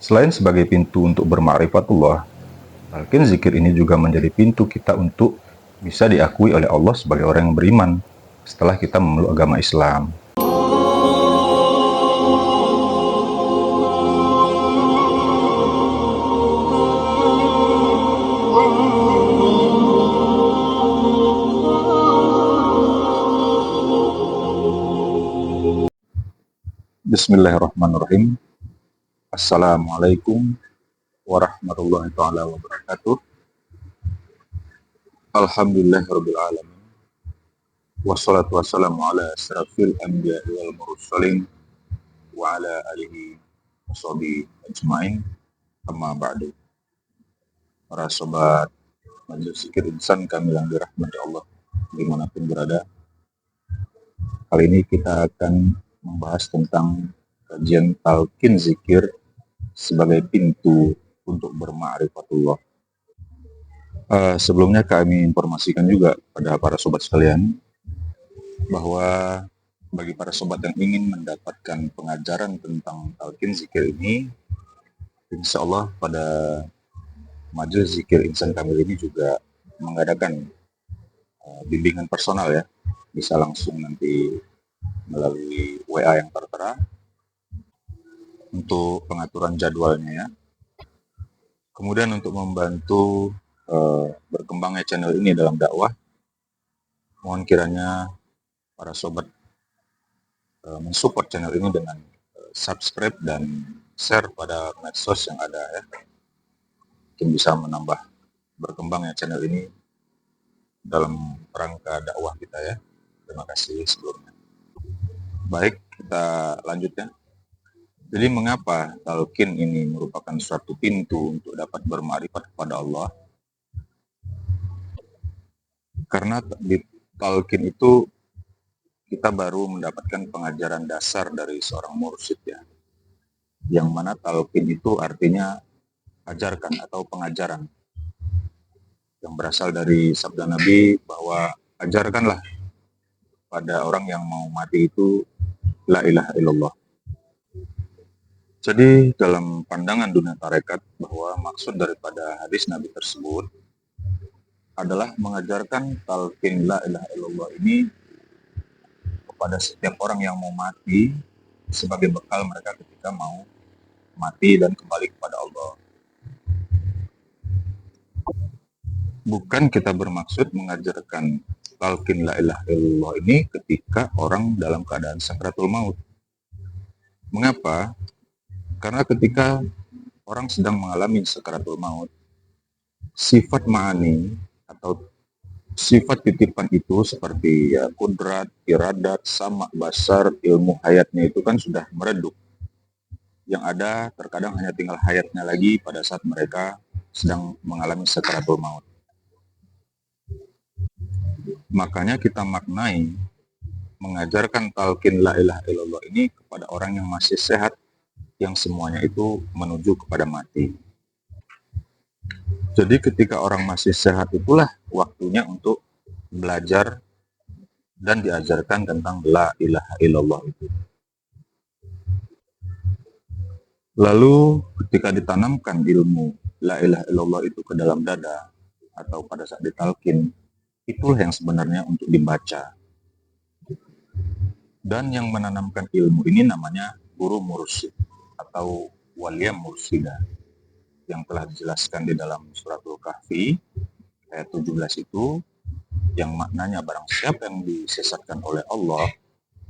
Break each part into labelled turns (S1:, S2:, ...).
S1: Selain sebagai pintu untuk berma'rifatullah, talqin zikir ini juga menjadi pintu kita untuk bisa diakui oleh Allah sebagai orang yang beriman setelah kita memeluk agama Islam. Bismillahirrahmanirrahim. Assalamualaikum warahmatullahi taala wabarakatuh. Alhamdulillahirabbil alamin. Wassalatu wassalamu ala asrafil anbiya'i wal mursalin wa ala alihi washabihi ajmain. Amma ba'du. Para sobat Majelis Zikir Insan kami yang dirahmati Allah dimanapun berada. Kali ini kita akan membahas tentang kajian talqin zikir sebagai pintu untuk berma'rifatullah. Sebelumnya kami informasikan juga pada para sobat sekalian bahwa bagi para sobat yang ingin mendapatkan pengajaran tentang talqin zikir ini, insya Allah pada Majelis Zikir Insan Kamil ini juga mengadakan bimbingan personal ya, bisa langsung nanti melalui WA yang tertera untuk pengaturan jadwalnya ya. Kemudian untuk membantu berkembangnya channel ini dalam dakwah, mohon kiranya para sobat mensupport channel ini dengan subscribe dan share pada medsos yang ada ya. Mungkin bisa menambah berkembangnya channel ini dalam rangka dakwah kita ya. Terima kasih sebelumnya. Baik, kita lanjut ya. Jadi mengapa talqin ini merupakan suatu pintu untuk dapat berma'rifat kepada Allah? Karena di talqin itu kita baru mendapatkan pengajaran dasar dari seorang mursyid ya. Yang mana talqin itu artinya ajarkan atau pengajaran. Yang berasal dari sabda Nabi bahwa ajarkanlah pada orang yang mau mati itu la ilaha illallah. Jadi dalam pandangan dunia tarekat bahwa maksud daripada hadis Nabi tersebut adalah mengajarkan talqin la ilaha illallah ini kepada setiap orang yang mau mati sebagai bekal mereka ketika mau mati dan kembali kepada Allah. Bukan kita bermaksud mengajarkan talqin la ilaha illallah ini ketika orang dalam keadaan sakratul maut. Mengapa? Karena ketika orang sedang mengalami sakratul maut, sifat ma'ani atau sifat titipan itu seperti ya kudrat, iradat, sama, basar, ilmu hayatnya itu kan sudah meredup. Yang ada terkadang hanya tinggal hayatnya lagi pada saat mereka sedang mengalami sakratul maut. Makanya kita maknai mengajarkan talqin la ilaha illallah ini kepada orang yang masih sehat, yang semuanya itu menuju kepada mati. Jadi ketika orang masih sehat itulah waktunya untuk belajar dan diajarkan tentang la ilaha illallah itu. Lalu ketika ditanamkan ilmu la ilaha illallah itu ke dalam dada atau pada saat ditalqin, itulah yang sebenarnya untuk dibaca. Dan yang menanamkan ilmu ini namanya guru mursyid atau walia mursyidah yang telah dijelaskan di dalam suratul Kahfi ayat 17 itu, yang maknanya barang siapa yang disesatkan oleh Allah,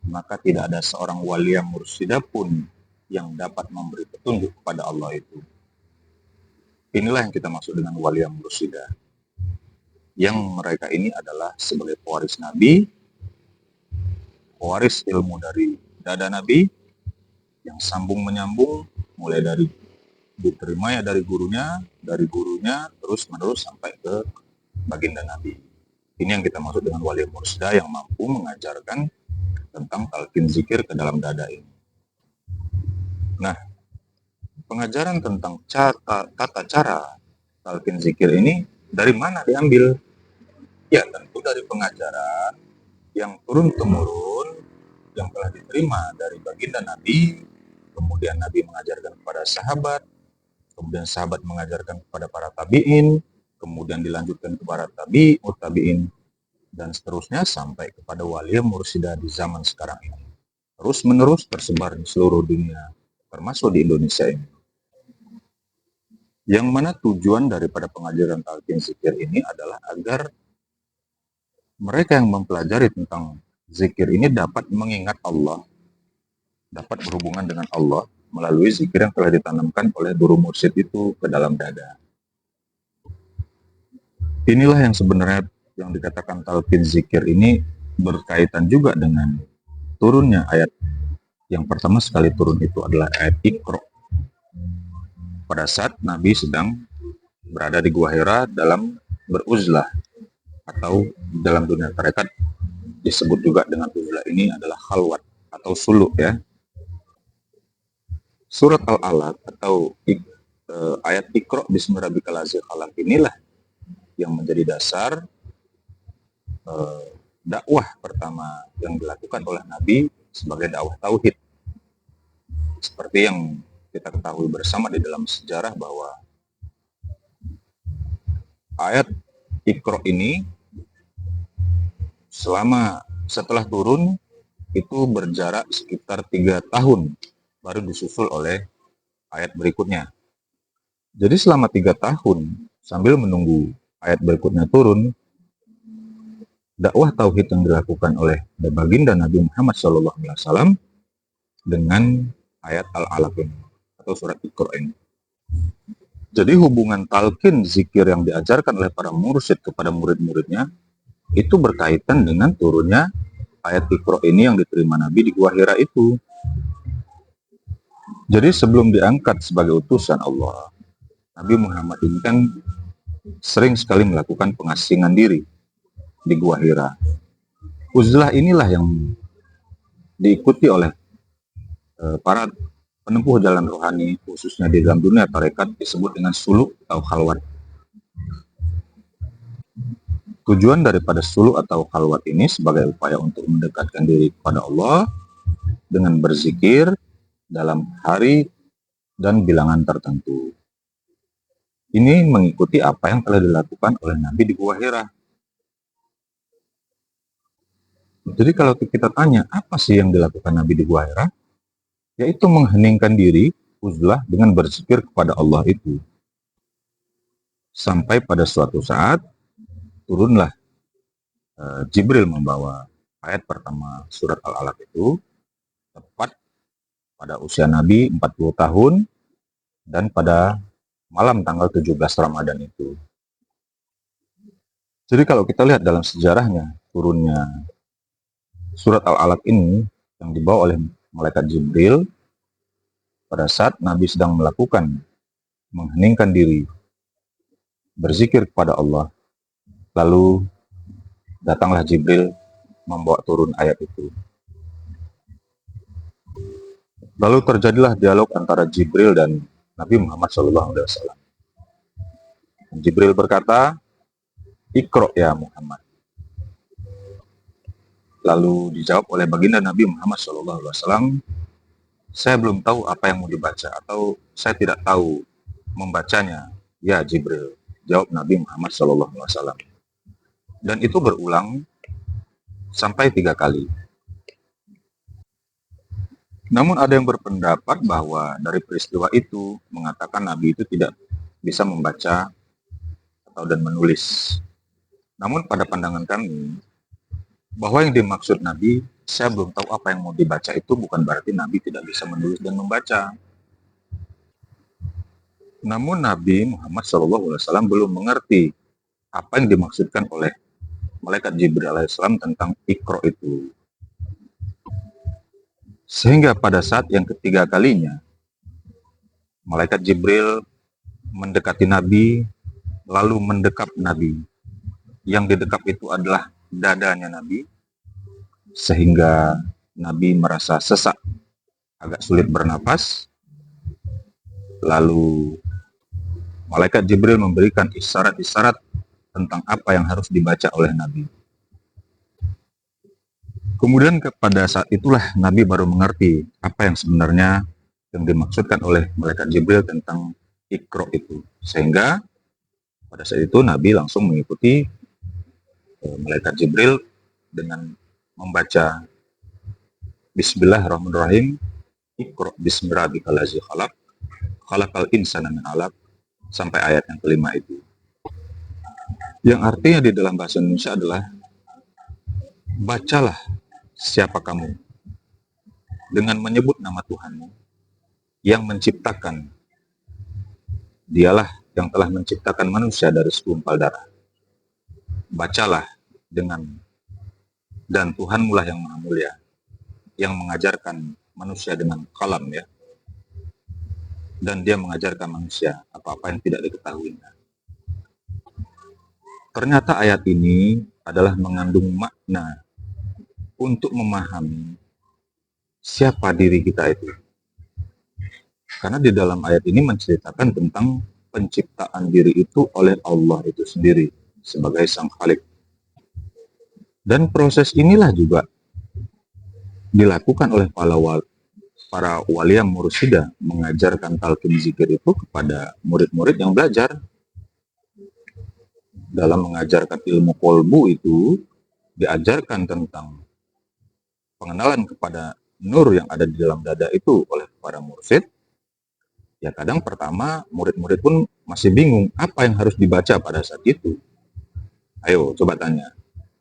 S1: maka tidak ada seorang walia mursyidah pun yang dapat memberi petunjuk kepada Allah itu. Inilah yang kita maksud dengan walia mursyidah, yang mereka ini adalah sebagai pewaris Nabi, pewaris ilmu dari dada Nabi, yang sambung menyambung mulai dari diterimanya dari gurunya terus menerus sampai ke baginda Nabi. Ini yang kita maksud dengan wali mursyidah yang mampu mengajarkan tentang talqin zikir ke dalam dada ini. Nah, pengajaran tentang tata cara talqin zikir ini dari mana diambil? Ya, tentu dari pengajaran yang turun-temurun yang telah diterima dari baginda Nabi, kemudian Nabi mengajarkan kepada sahabat, kemudian sahabat mengajarkan kepada para tabi'in, kemudian dilanjutkan kepada tabi'in, dan seterusnya sampai kepada wali mursyida di zaman sekarang ini. Terus menerus tersebar di seluruh dunia, termasuk di Indonesia ini. Yang mana tujuan daripada pengajaran talqin zikir ini adalah agar mereka yang mempelajari tentang zikir ini dapat mengingat Allah, dapat berhubungan dengan Allah melalui zikir yang telah ditanamkan oleh guru mursyid itu ke dalam dada. Inilah yang sebenarnya yang dikatakan talqin zikir ini berkaitan juga dengan turunnya ayat. Yang pertama sekali turun itu adalah ayat Iqra. Pada saat Nabi sedang berada di Gua Hira dalam beruzlah, atau dalam dunia tarekat disebut juga dengan uzlah ini adalah khalwat atau suluk ya. Surat Al-Alaq atau ayat Iqra bismi rabbikal ladzi khalaq inilah yang menjadi dasar dakwah pertama yang dilakukan oleh Nabi sebagai dakwah tauhid. Seperti yang kita ketahui bersama di dalam sejarah bahwa ayat Iqra ini setelah turun itu berjarak sekitar 3 tahun baru disusul oleh ayat berikutnya. Jadi selama 3 tahun sambil menunggu ayat berikutnya turun, dakwah tauhid yang dilakukan oleh baginda Nabi Muhammad SAW dengan ayat Al-Alaq ini atau surat Iqra ini. Jadi hubungan talqin zikir yang diajarkan oleh para mursyid kepada murid-muridnya itu berkaitan dengan turunnya ayat Iqra ini yang diterima Nabi di Gua Hira itu. Jadi sebelum diangkat sebagai utusan Allah, Nabi Muhammad ini kan sering sekali melakukan pengasingan diri di Gua Hira. Uzlah inilah yang diikuti oleh para penempuh jalan rohani, khususnya di dalam dunia tarekat disebut dengan suluk atau khalwat. Tujuan daripada suluk atau khalwat ini sebagai upaya untuk mendekatkan diri kepada Allah dengan berzikir dalam hari dan bilangan tertentu. Ini mengikuti apa yang telah dilakukan oleh Nabi di Gua Hira. Jadi kalau kita tanya, apa sih yang dilakukan Nabi di Gua Hira? Yaitu mengheningkan diri, uzlah dengan berzikir kepada Allah itu. Sampai pada suatu saat, turunlah Jibril membawa ayat pertama surat Al-Alaq itu, tepat pada usia Nabi 40 tahun, dan pada malam tanggal 17 Ramadan itu. Jadi kalau kita lihat dalam sejarahnya, turunnya surat Al-Alaq ini yang dibawa oleh malaikat Jibril pada saat Nabi sedang mengheningkan diri, berzikir kepada Allah, lalu datanglah Jibril membawa turun ayat itu. Lalu terjadilah dialog antara Jibril dan Nabi Muhammad SAW. Jibril berkata, Iqra ya Muhammad. Lalu dijawab oleh baginda Nabi Muhammad SAW, saya belum tahu apa yang mau dibaca atau saya tidak tahu membacanya. Ya Jibril, jawab Nabi Muhammad SAW. Dan itu berulang sampai 3 kali. Namun ada yang berpendapat bahwa dari peristiwa itu mengatakan Nabi itu tidak bisa membaca atau dan menulis. Namun pada pandangan kami, bahwa yang dimaksud Nabi, saya belum tahu apa yang mau dibaca itu bukan berarti Nabi tidak bisa menulis dan membaca. Namun Nabi Muhammad SAW belum mengerti apa yang dimaksudkan oleh malaikat Jibril alaihissalam tentang Iqra itu. Sehingga pada saat yang ketiga kalinya, malaikat Jibril mendekati Nabi, lalu mendekap Nabi. Yang didekap itu adalah dadanya Nabi, sehingga Nabi merasa sesak, agak sulit bernapas. Lalu malaikat Jibril memberikan isyarat-isyarat tentang apa yang harus dibaca oleh Nabi. Kemudian pada saat itulah Nabi baru mengerti apa yang sebenarnya yang dimaksudkan oleh malaikat Jibril tentang Iqra itu. Sehingga pada saat itu Nabi langsung mengikuti malaikat Jibril dengan membaca Bismillahirrahmanirrahim, Iqra bismi rabbikal ladzi khalaq, khalaqal insana min 'alaq, sampai ayat yang kelima itu. Yang artinya di dalam bahasa Indonesia adalah bacalah siapa kamu dengan menyebut nama Tuhanmu yang menciptakan. Dialah yang telah menciptakan manusia dari segumpal darah. Bacalah dengan, dan Tuhanmu lah yang maha mulia, yang mengajarkan manusia dengan kalam ya. Dan dia mengajarkan manusia apa-apa yang tidak diketahuinya. Ternyata ayat ini adalah mengandung makna untuk memahami siapa diri kita itu. Karena di dalam ayat ini menceritakan tentang penciptaan diri itu oleh Allah itu sendiri sebagai Sang Khalik. Dan proses inilah juga dilakukan oleh para waliya mursyida, mengajarkan talqin zikir itu kepada murid-murid yang belajar. Dalam mengajarkan ilmu kolbu itu diajarkan tentang pengenalan kepada nur yang ada di dalam dada itu oleh para mursyid. Ya kadang pertama murid-murid pun masih bingung apa yang harus dibaca pada saat itu. Ayo coba tanya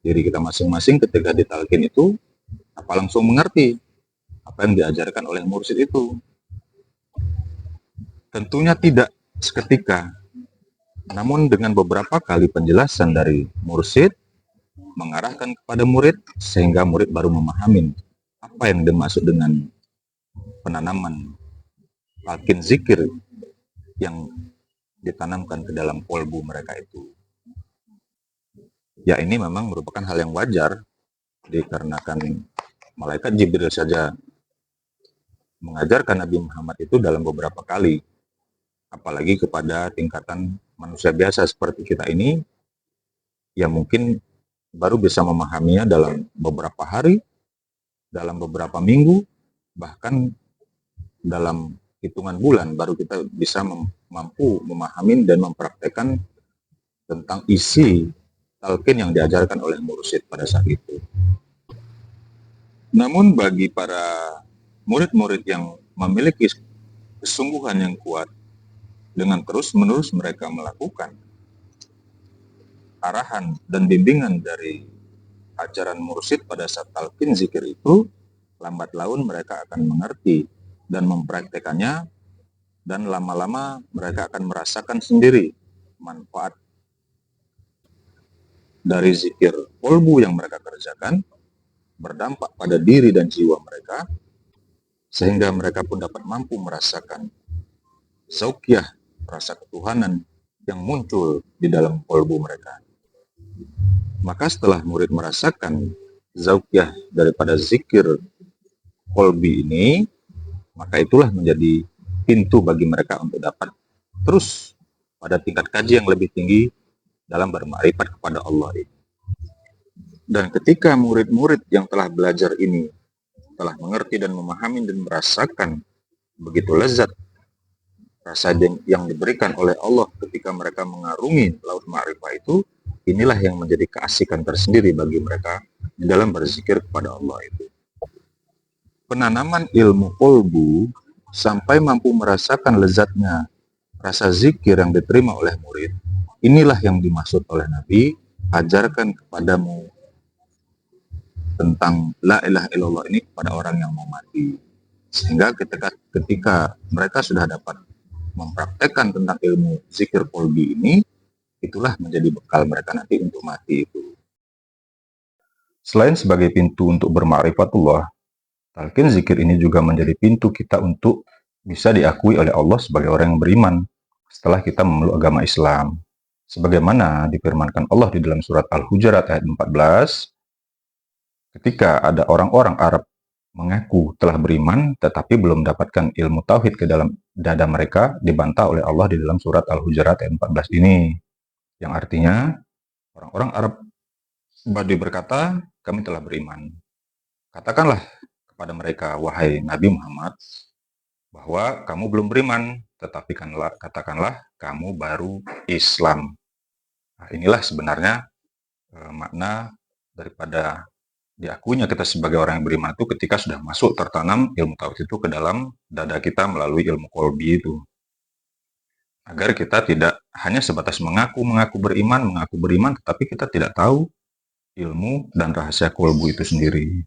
S1: diri kita masing-masing ketika ditalqin itu, apa langsung mengerti apa yang diajarkan oleh mursyid itu? Tentunya tidak seketika. Namun dengan beberapa kali penjelasan dari mursyid mengarahkan kepada murid, sehingga murid baru memahami apa yang dimaksud dengan penanaman talqin zikir yang ditanamkan ke dalam kolbu mereka itu. Ya ini memang merupakan hal yang wajar, dikarenakan malaikat Jibril saja mengajarkan Nabi Muhammad itu dalam beberapa kali, apalagi kepada tingkatan manusia biasa seperti kita ini, yang mungkin baru bisa memahaminya dalam beberapa hari, dalam beberapa minggu, bahkan dalam hitungan bulan baru kita bisa mampu memahami dan mempraktekkan tentang isi talqin yang diajarkan oleh mursyid pada saat itu. Namun bagi para murid-murid yang memiliki kesungguhan yang kuat, dengan terus-menerus mereka melakukan arahan dan bimbingan dari ajaran mursyid pada saat talqin zikir itu, lambat laun mereka akan mengerti dan mempraktekannya, dan lama-lama mereka akan merasakan sendiri manfaat dari zikir kolbu yang mereka kerjakan, berdampak pada diri dan jiwa mereka, sehingga mereka pun dapat mampu merasakan zauqiyah, rasa ketuhanan yang muncul di dalam kolbu mereka. Maka setelah murid merasakan zauqiyah daripada zikir kolbi ini, maka itulah menjadi pintu bagi mereka untuk dapat terus pada tingkat kaji yang lebih tinggi dalam bermakrifat kepada Allah ini. Dan ketika murid-murid yang telah belajar ini telah mengerti dan memahami dan merasakan begitu lezat rasa yang diberikan oleh Allah ketika mereka mengarungi laut ma'rifah itu, inilah yang menjadi keasikan tersendiri bagi mereka di dalam berzikir kepada Allah itu. Penanaman ilmu kolbu sampai mampu merasakan lezatnya rasa zikir yang diterima oleh murid, inilah yang dimaksud oleh Nabi, ajarkan kepadamu tentang la ilaha illallah ini kepada orang yang mau mati. Sehingga ketika mereka sudah dapat mempraktekkan tentang ilmu zikir kolbi ini, itulah menjadi bekal mereka nanti untuk mati itu. Selain sebagai pintu untuk bermakrifatullah, talqin zikir ini juga menjadi pintu kita untuk bisa diakui oleh Allah sebagai orang yang beriman setelah kita memeluk agama Islam. Sebagaimana difirmankan Allah di dalam surat Al-Hujurat ayat 14, ketika ada orang-orang Arab mengaku telah beriman tetapi belum mendapatkan ilmu tauhid ke dalam dada mereka, dibantah oleh Allah di dalam surat Al-Hujurat ayat 14 ini, yang artinya orang-orang Arab Badui berkata, kami telah beriman. Katakanlah kepada mereka, wahai Nabi Muhammad, bahwa kamu belum beriman, tetapi katakanlah kamu baru Islam. Nah, inilah sebenarnya makna daripada diakuinya kita sebagai orang yang beriman itu ketika sudah masuk tertanam ilmu tauhid itu ke dalam dada kita melalui ilmu kolbi itu. Agar kita tidak hanya sebatas mengaku beriman, tetapi kita tidak tahu ilmu dan rahasia kolbu itu sendiri.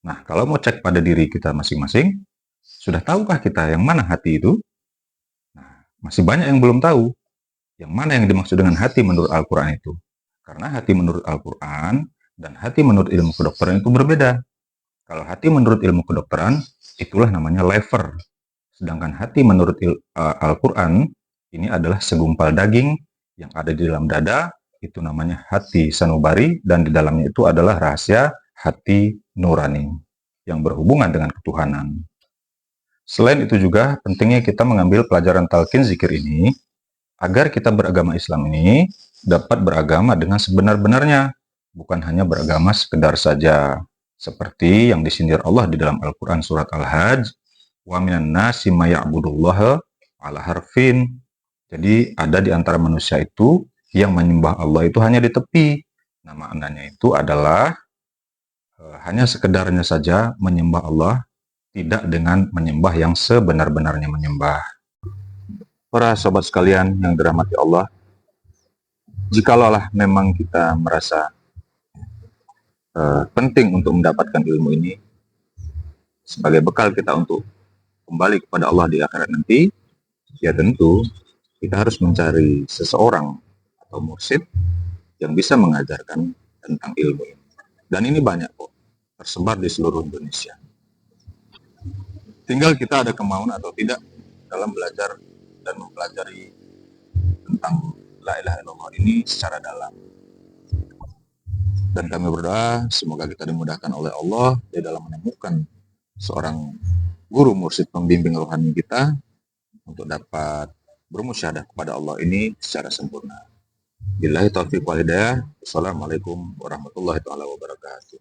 S1: Nah, kalau mau cek pada diri kita masing-masing, sudah tahukah kita yang mana hati itu? Nah, masih banyak yang belum tahu. Yang mana yang dimaksud dengan hati menurut Al-Quran itu? Karena hati menurut Al-Quran dan hati menurut ilmu kedokteran itu berbeda. Kalau hati menurut ilmu kedokteran, itulah namanya lever. Sedangkan hati menurut Al-Quran, ini adalah segumpal daging yang ada di dalam dada, itu namanya hati sanubari, dan di dalamnya itu adalah rahasia hati nurani, yang berhubungan dengan ketuhanan. Selain itu juga, pentingnya kita mengambil pelajaran talqin zikir ini, agar kita beragama Islam ini dapat beragama dengan sebenar-benarnya, bukan hanya beragama sekedar saja. Seperti yang disindir Allah di dalam Al-Quran surat Al-Hajj, wa minan nasi may ya'budullaha ala harfin. Jadi ada di antara manusia itu yang menyembah Allah itu hanya di tepi. Nah, maknanya itu adalah hanya sekedarnya saja menyembah Allah, tidak dengan menyembah yang sebenar-benarnya menyembah. Para sobat sekalian yang dirahmati Allah, jikalau memang kita merasa penting untuk mendapatkan ilmu ini sebagai bekal kita untuk kembali kepada Allah di akhirat nanti, ya tentu kita harus mencari seseorang atau mursyid yang bisa mengajarkan tentang ilmu ini. Dan ini banyak kok, tersebar di seluruh Indonesia. Tinggal kita ada kemauan atau tidak dalam belajar dan mempelajari tentang La ilaha illallah ini secara dalam. Dan kami berdoa semoga kita dimudahkan oleh Allah di dalam menemukan seorang guru mursyid pembimbing rohani kita untuk dapat bermusyahadah kepada Allah ini secara sempurna. Billahi taufiq wal hidayah. Wassalamualaikum warahmatullahi wabarakatuh.